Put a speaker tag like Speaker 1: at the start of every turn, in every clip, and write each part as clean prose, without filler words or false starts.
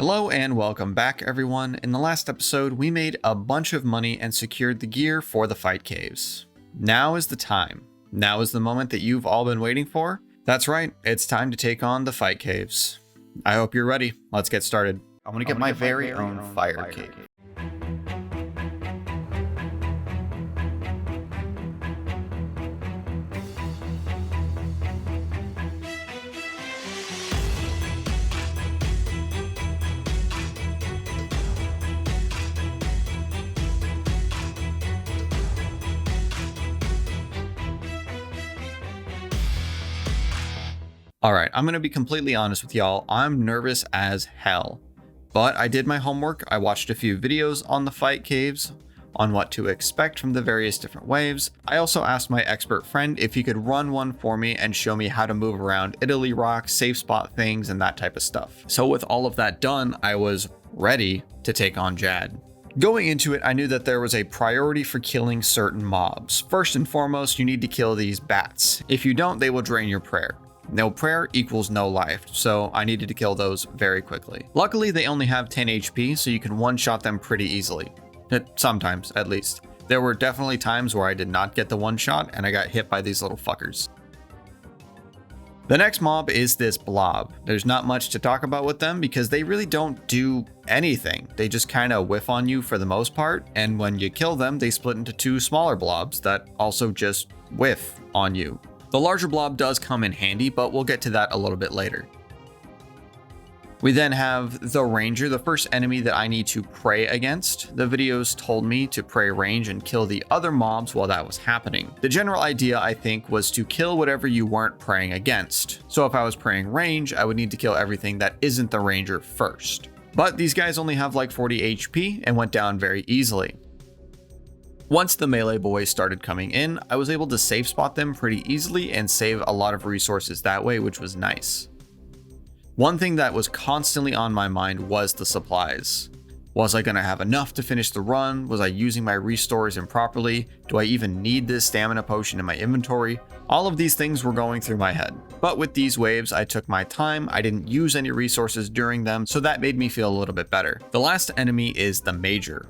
Speaker 1: Hello and welcome back everyone. In the last episode, we made a bunch of money and secured the gear for the fight caves. Now is the time. Now is the moment that you've all been waiting for. That's right, it's time to take on the fight caves. I hope you're ready. Let's get started. I'm gonna get my very own fire cave. Alright, I'm going to be completely honest with y'all, I'm nervous as hell. But I did my homework, I watched a few videos on the fight caves, on what to expect from the various different waves. I also asked my expert friend if he could run one for me and show me how to move around Italy Rock, safe spot things, and that type of stuff. So with all of that done, I was ready to take on Jad. Going into it, I knew that there was a priority for killing certain mobs. First and foremost, you need to kill these bats. If you don't, they will drain your prayer. No prayer equals no life, so I needed to kill those very quickly. Luckily, they only have 10 HP, so you can one-shot them pretty easily. Sometimes, at least. There were definitely times where I did not get the one-shot, and I got hit by these little fuckers. The next mob is this blob. There's not much to talk about with them because they really don't do anything. They just kind of whiff on you for the most part, and when you kill them, they split into two smaller blobs that also just whiff on you. The larger blob does come in handy, but we'll get to that a little bit later. We then have the ranger, the first enemy that I need to pray against. The videos told me to pray range and kill the other mobs while that was happening. The general idea, I think, was to kill whatever you weren't praying against. So if I was praying range, I would need to kill everything that isn't the ranger first. But these guys only have like 40 HP and went down very easily. Once the melee boys started coming in, I was able to safe spot them pretty easily and save a lot of resources that way, which was nice. One thing that was constantly on my mind was the supplies. Was I going to have enough to finish the run? Was I using my restores improperly? Do I even need this stamina potion in my inventory? All of these things were going through my head. But with these waves, I took my time, I didn't use any resources during them, so that made me feel a little bit better. The last enemy is the Major.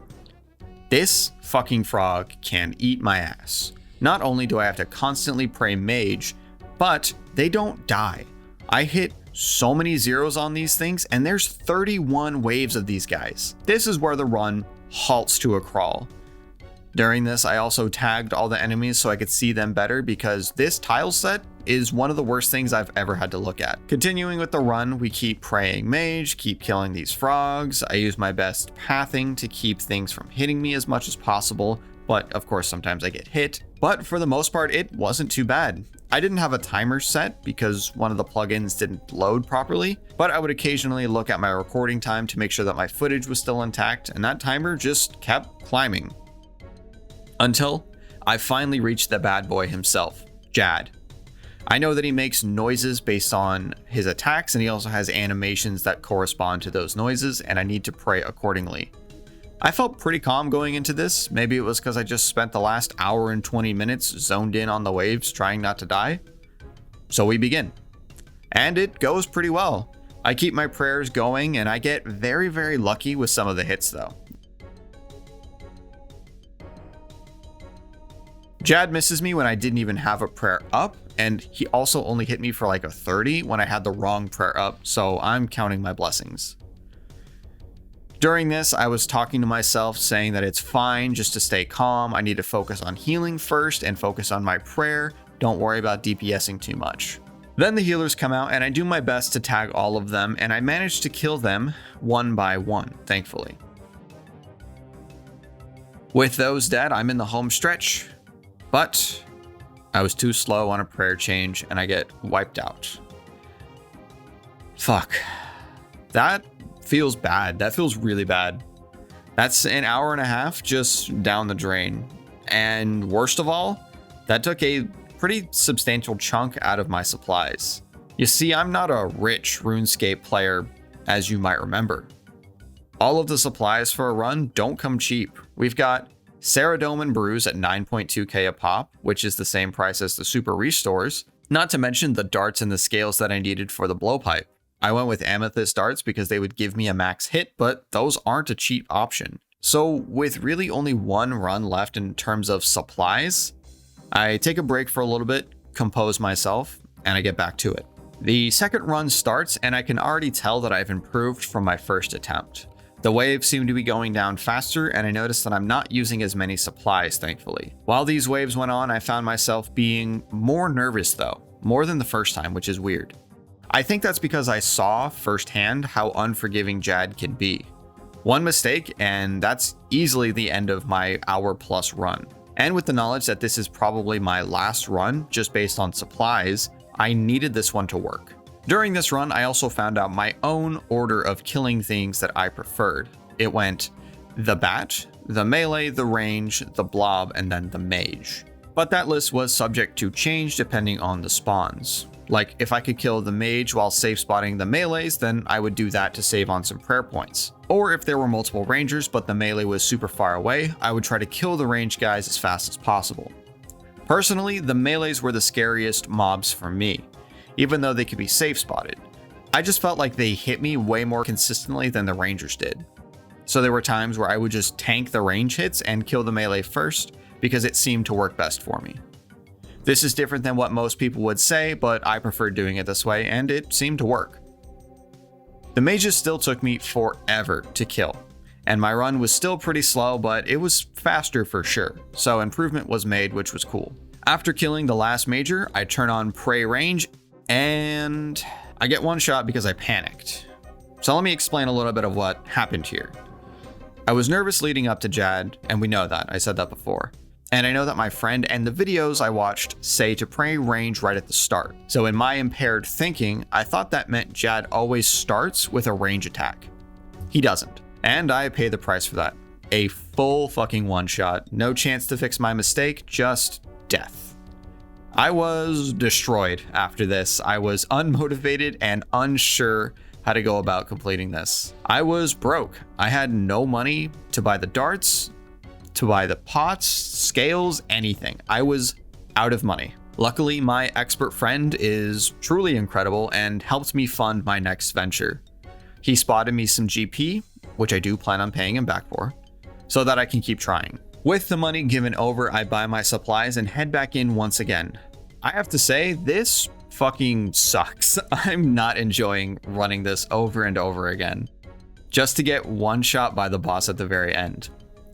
Speaker 1: This fucking frog can eat my ass. Not only do I have to constantly pray mage, but they don't die. I hit so many zeros on these things, and there's 31 waves of these guys. This is where the run halts to a crawl. During this, I also tagged all the enemies so I could see them better because this tile set is one of the worst things I've ever had to look at. Continuing with the run, we keep praying mage, keep killing these frogs. I use my best pathing to keep things from hitting me as much as possible, but of course sometimes I get hit. But for the most part, it wasn't too bad. I didn't have a timer set because one of the plugins didn't load properly, but I would occasionally look at my recording time to make sure that my footage was still intact, and that timer just kept climbing. Until I finally reached the bad boy himself, Jad. I know that he makes noises based on his attacks, and he also has animations that correspond to those noises, and I need to pray accordingly. I felt pretty calm going into this. Maybe it was because I just spent the last hour and 20 minutes zoned in on the waves trying not to die. So we begin. And it goes pretty well. I keep my prayers going, and I get very, very lucky with some of the hits though. Jad misses me when I didn't even have a prayer up, and he also only hit me for like a 30 when I had the wrong prayer up, so I'm counting my blessings. During this, I was talking to myself saying that it's fine just to stay calm. I need to focus on healing first and focus on my prayer. Don't worry about DPSing too much. Then the healers come out and I do my best to tag all of them, and I managed to kill them one by one, thankfully. With those dead, I'm in the home stretch. But I was too slow on a prayer change and I get wiped out. Fuck. That feels bad. That feels really bad. That's an hour and a half just down the drain. And worst of all, that took a pretty substantial chunk out of my supplies. You see, I'm not a rich Runescape player, as you might remember. All of the supplies for a run don't come cheap. We've got Ceradome and Brews at 9.2k a pop, which is the same price as the super restores, not to mention the darts and the scales that I needed for the blowpipe. I went with amethyst darts because they would give me a max hit, but those aren't a cheap option. So with really only one run left in terms of supplies, I take a break for a little bit, compose myself, and I get back to it. The second run starts and I can already tell that I've improved from my first attempt. The waves seem to be going down faster, and I noticed that I'm not using as many supplies, thankfully. While these waves went on, I found myself being more nervous though, more than the first time, which is weird. I think that's because I saw firsthand how unforgiving Jad can be. One mistake, and that's easily the end of my hour-plus run. And with the knowledge that this is probably my last run, just based on supplies, I needed this one to work. During this run, I also found out my own order of killing things that I preferred. It went the bat, the melee, the range, the blob, and then the mage. But that list was subject to change depending on the spawns. Like, if I could kill the mage while safe spotting the melees, then I would do that to save on some prayer points. Or if there were multiple rangers but the melee was super far away, I would try to kill the ranged guys as fast as possible. Personally, the melees were the scariest mobs for me, even though they could be safe spotted. I just felt like they hit me way more consistently than the rangers did. So there were times where I would just tank the range hits and kill the melee first because it seemed to work best for me. This is different than what most people would say, but I preferred doing it this way and it seemed to work. The mages still took me forever to kill, and my run was still pretty slow, but it was faster for sure, so improvement was made, which was cool. After killing the last major, I turn on prey range and I get one shot because I panicked. So let me explain a little bit of what happened here. I was nervous leading up to Jad, and we know that, I said that before. And I know that my friend and the videos I watched say to pray range right at the start. So in my impaired thinking, I thought that meant Jad always starts with a range attack. He doesn't. And I pay the price for that. A full fucking one shot, no chance to fix my mistake, just death. I was destroyed after this. I was unmotivated and unsure how to go about completing this. I was broke. I had no money to buy the darts, to buy the pots, scales, anything. I was out of money. Luckily, my expert friend is truly incredible and helped me fund my next venture. He spotted me some GP, which I do plan on paying him back for, so that I can keep trying. With the money given over, I buy my supplies and head back in once again. I have to say, this fucking sucks. I'm not enjoying running this over and over again, just to get one shot by the boss at the very end.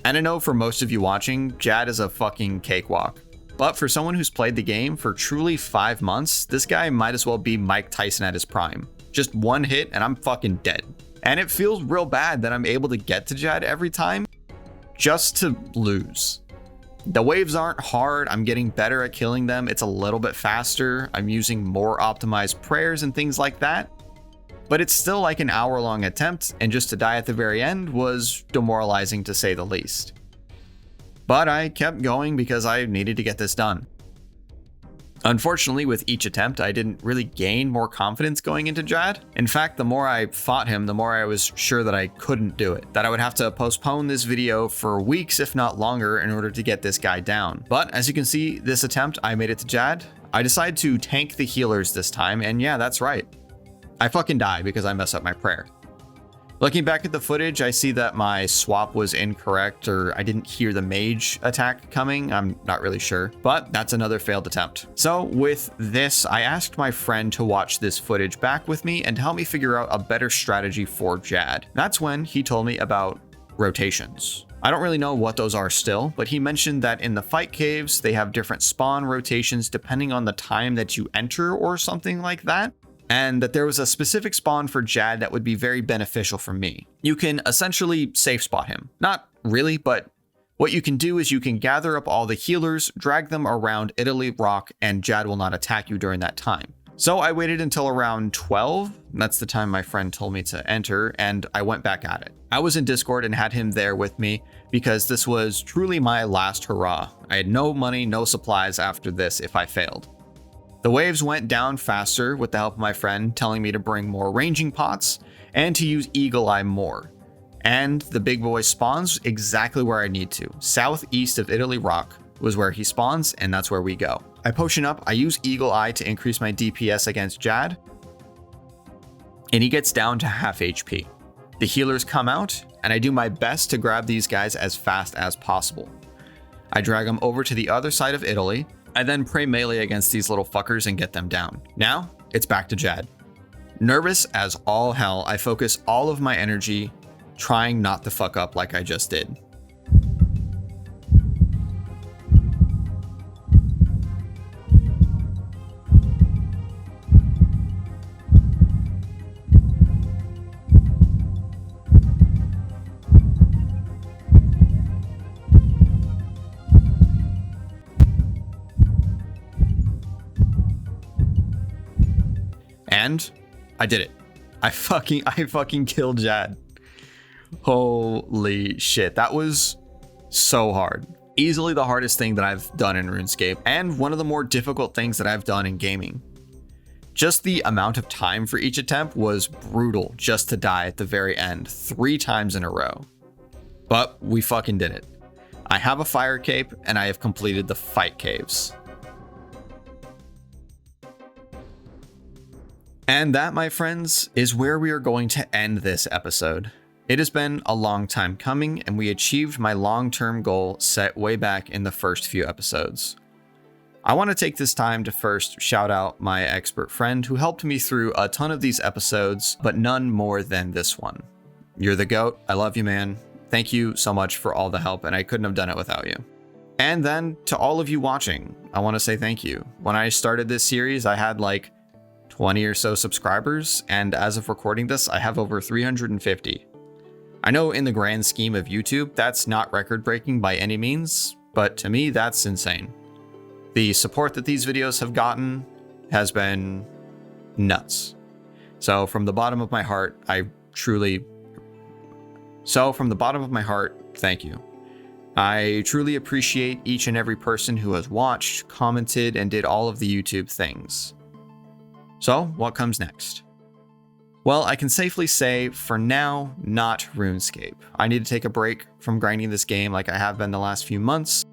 Speaker 1: And I know for most of you watching, Jad is a fucking cakewalk. But for someone who's played the game for truly 5 months, this guy might as well be Mike Tyson at his prime. Just one hit and I'm fucking dead. And it feels real bad that I'm able to get to Jad every time, just to lose. The waves aren't hard, I'm getting better at killing them, it's a little bit faster, I'm using more optimized prayers and things like that. But it's still like an hour-long attempt, and just to die at the very end was demoralizing to say the least. But I kept going because I needed to get this done. Unfortunately, with each attempt, I didn't really gain more confidence going into Jad. In fact, the more I fought him, the more I was sure that I couldn't do it, that I would have to postpone this video for weeks, if not longer, in order to get this guy down. But as you can see, this attempt, I made it to Jad. I decided to tank the healers this time, and yeah, that's right. I fucking die because I mess up my prayer. Looking back at the footage, I see that my swap was incorrect, or I didn't hear the mage attack coming. I'm not really sure, but that's another failed attempt. So with this, I asked my friend to watch this footage back with me and to help me figure out a better strategy for Jad. That's when he told me about rotations. I don't really know what those are still, but he mentioned that in the fight caves, they have different spawn rotations depending on the time that you enter or something like that. And that there was a specific spawn for Jad that would be very beneficial for me. You can essentially safe spot him. Not really, but what you can do is you can gather up all the healers, drag them around Italy Rock, and Jad will not attack you during that time. So I waited until around 12, that's the time my friend told me to enter, and I went back at it. I was in Discord and had him there with me because this was truly my last hurrah. I had no money, no supplies after this if I failed. The waves went down faster with the help of my friend telling me to bring more ranging pots and to use Eagle Eye more. And the big boy spawns exactly where I need to. Southeast of Italy Rock was where he spawns, and that's where we go. I potion up, I use Eagle Eye to increase my DPS against Jad. and he gets down to half HP. The healers come out, and I do my best to grab these guys as fast as possible. I drag them over to the other side of Italy. I then pray melee against these little fuckers and get them down. Now, it's back to Jad. Nervous as all hell, I focus all of my energy trying not to fuck up like I just did. And I did it. I fucking killed Jad. Holy shit. That was so hard. Easily the hardest thing that I've done in RuneScape, and one of the more difficult things that I've done in gaming. Just the amount of time for each attempt was brutal just to die at the very end 3 times in a row. But we fucking did it. I have a fire cape and I have completed the fight caves. And that, my friends, is where we are going to end this episode. It has been a long time coming, and we achieved my long-term goal set way back in the first few episodes. I want to take this time to first shout out my expert friend who helped me through a ton of these episodes, but none more than this one. You're the GOAT. I love you, man. Thank you so much for all the help, and I couldn't have done it without you. And then to all of you watching, I want to say thank you. When I started this series, I had like 20 or so subscribers, and as of recording this, I have over 350. I know in the grand scheme of YouTube, that's not record-breaking by any means, but to me, that's insane. The support that these videos have gotten has been nuts. So from the bottom of my heart, thank you. I truly appreciate each and every person who has watched, commented, and did all of the YouTube things. So, what comes next? Well, I can safely say, for now, not RuneScape. I need to take a break from grinding this game like I have been the last few months.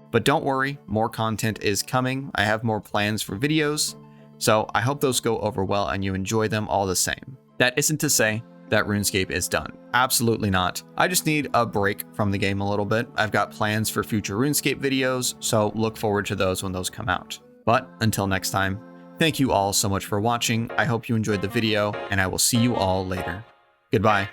Speaker 1: But don't worry, more content is coming. I have more plans for videos, so I hope those go over well and you enjoy them all the same. That isn't to say that RuneScape is done. Absolutely not. I just need a break from the game a little bit. I've got plans for future RuneScape videos, so look forward to those when those come out. But until next time, thank you all so much for watching. I hope you enjoyed the video, and I will see you all later. Goodbye.